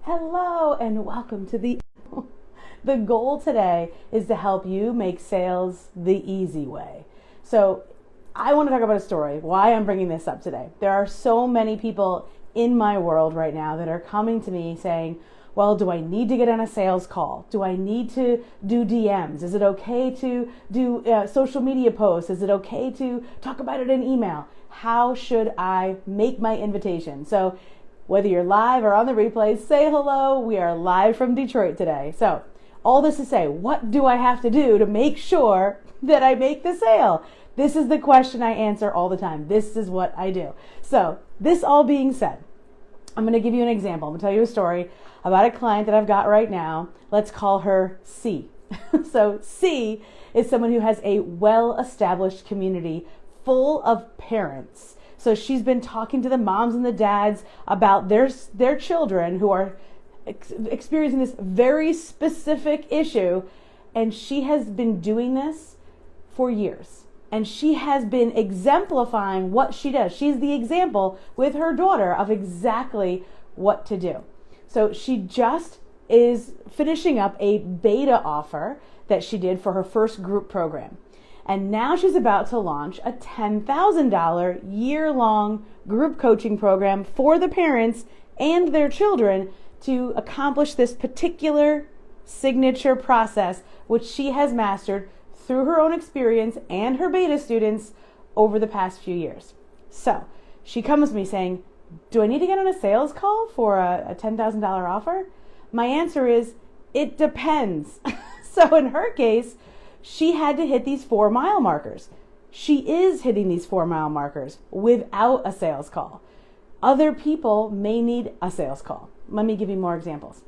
Hello and welcome to the goal today is to help you make sales the easy way. So I want to talk about a story, why I'm bringing this up today. There are so many people in my world right now that are coming to me saying, well, do I need to get on a sales call? Do I need to do DMs? Is it okay to do social media posts? Is it okay to talk about it in email? How should I make my invitation? So whether you're live or on the replay, say hello. We are live from Detroit today. So all this to say, what do I have to do to make sure that I make the sale? This is the question I answer all the time. This is what I do. So this all being said, I'm going to give you an example. I'm going to tell you a story about a client that I've got right now. Let's call her C. So C is someone who has a well-established community full of parents. So she's been talking to the moms and the dads about their children who are experiencing this very specific issue. And she has been doing this for years. And she has been exemplifying what she does. She's the example with her daughter of exactly what to do. So she just is finishing up a beta offer that she did for her first group program. And now she's about to launch a $10,000 year-long group coaching program for the parents and their children to accomplish this particular signature process, which she has mastered through her own experience and her beta students over the past few years. So she comes to me saying, do I need to get on a sales call for a $10,000 offer? My answer is, it depends. So in her case, she had to hit these 4 mile markers. She is hitting these 4 mile markers without a sales call. Other people may need a sales call. Let me give you more examples.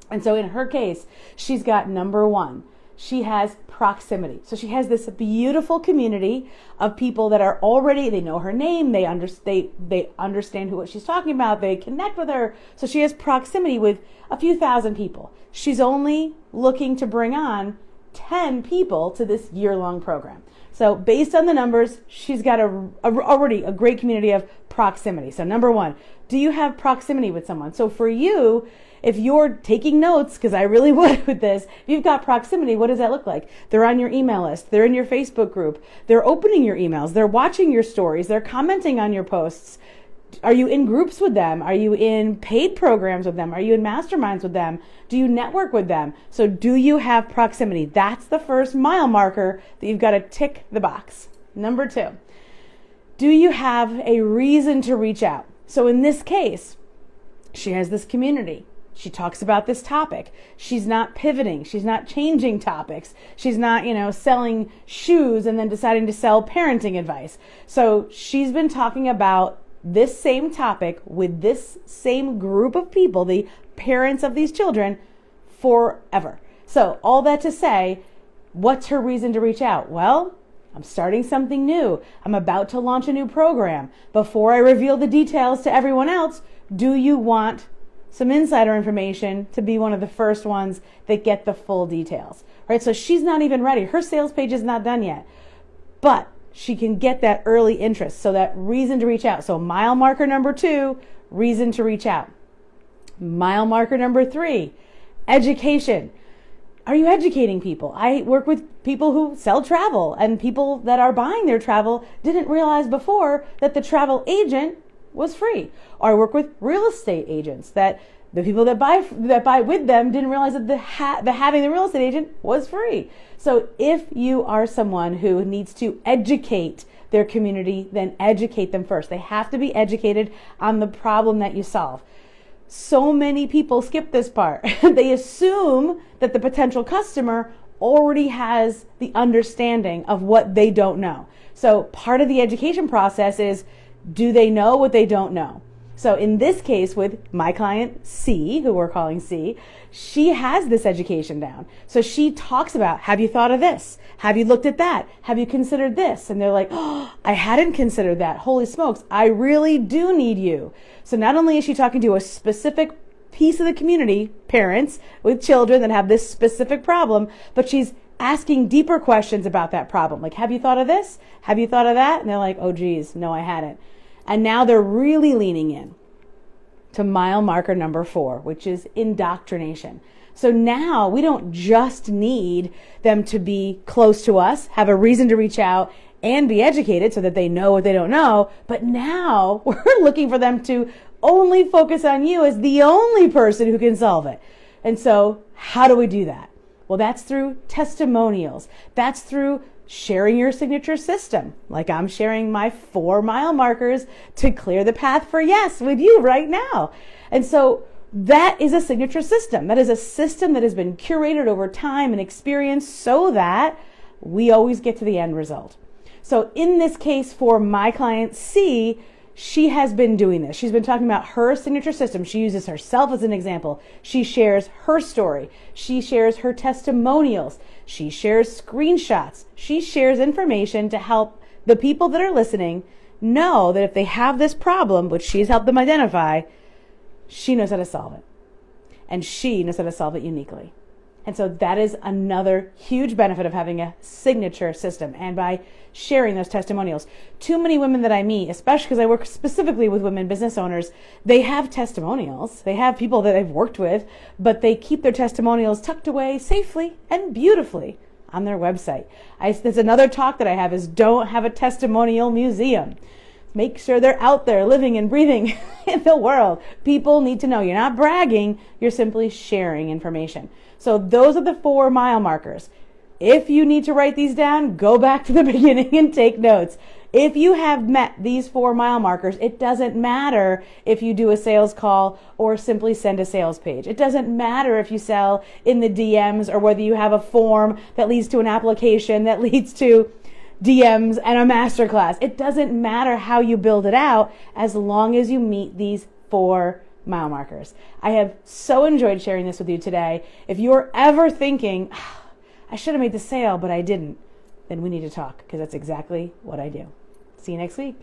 And so in her case, she's got number 1. She has proximity. So she has this beautiful community of people that are already, they know her name, they understand what she's talking about, they connect with her. So she has proximity with a few thousand people. She's only looking to bring on 10 people to this year-long program. So based on the numbers, she's got already a great community of proximity. So number 1, do you have proximity with someone? So for you, if you're taking notes, because I really would with this, if you've got proximity, what does that look like? They're on your email list. They're in your Facebook group. They're opening your emails. They're watching your stories. They're commenting on your posts. Are you in groups with them? Are you in paid programs with them? Are you in masterminds with them? Do you network with them? So do you have proximity? That's the first mile marker that you've got to tick the box. Number 2, do you have a reason to reach out? So in this case, she has this community. She talks about this topic. She's not pivoting. She's not changing topics. She's not, selling shoes and then deciding to sell parenting advice. So she's been talking about this same topic with this same group of people, the parents of these children, forever. So all that to say, what's her reason to reach out? Well, I'm starting something new. I'm about to launch a new program. Before I reveal the details to everyone else, do you want some insider information to be one of the first ones that get the full details, right? So she's not even ready. Her sales page is not done yet, but she can get that early interest. So that reason to reach out. So mile marker number 2, reason to reach out. Mile marker number 3, education. Are you educating people? I work with people who sell travel, and people that are buying their travel didn't realize before that the travel agent was free. Or I work with real estate agents that the people that buy with them didn't realize that the having the real estate agent was free. So if you are someone who needs to educate their community, then educate them first. They have to be educated on the problem that you solve. So many people skip this part. They assume that the potential customer already has the understanding of what they don't know. So part of the education process is, do they know what they don't know? So in this case with my client C, who we're calling C, she has this education down. So she talks about, have you thought of this? Have you looked at that? Have you considered this? And they're like, oh, I hadn't considered that. Holy smokes, I really do need you. So not only is she talking to a specific piece of the community, parents with children that have this specific problem, but she's asking deeper questions about that problem. Like, have you thought of this? Have you thought of that? And they're like, oh geez, no, I hadn't. And now they're really leaning in. to mile marker number 4, which is indoctrination. So now we don't just need them to be close to us, have a reason to reach out, and be educated so that they know what they don't know, but now we're looking for them to only focus on you as the only person who can solve it. And so how do we do that? Well, that's through testimonials. That's through sharing your signature system. Like I'm sharing my 4 mile markers to clear the path for yes with you right now. And so that is a signature system. That is a system that has been curated over time and experience so that we always get to the end result. So in this case for my client C, she has been doing this. She's been talking about her signature system. She uses herself as an example. She shares her story. She shares her testimonials. She shares screenshots. She shares information to help the people that are listening know that if they have this problem, which she's helped them identify, she knows how to solve it. And she knows how to solve it uniquely. And so that is another huge benefit of having a signature system and by sharing those testimonials. Too many women that I meet, especially because I work specifically with women business owners, they have testimonials. They have people that they've worked with, but they keep their testimonials tucked away safely and beautifully on their website. There's another talk that I have is don't have a testimonial museum. Make sure they're out there living and breathing in the world. People need to know you're not bragging, you're simply sharing information. So those are the 4 mile markers. If you need to write these down, go back to the beginning and take notes. If you have met these 4 mile markers, it doesn't matter if you do a sales call or simply send a sales page. It doesn't matter if you sell in the DMs or whether you have a form that leads to an application that leads to DMs and a masterclass. It doesn't matter how you build it out as long as you meet these 4 mile markers. I have so enjoyed sharing this with you today. If you're ever thinking, I should have made the sale, but I didn't, then we need to talk because that's exactly what I do. See you next week.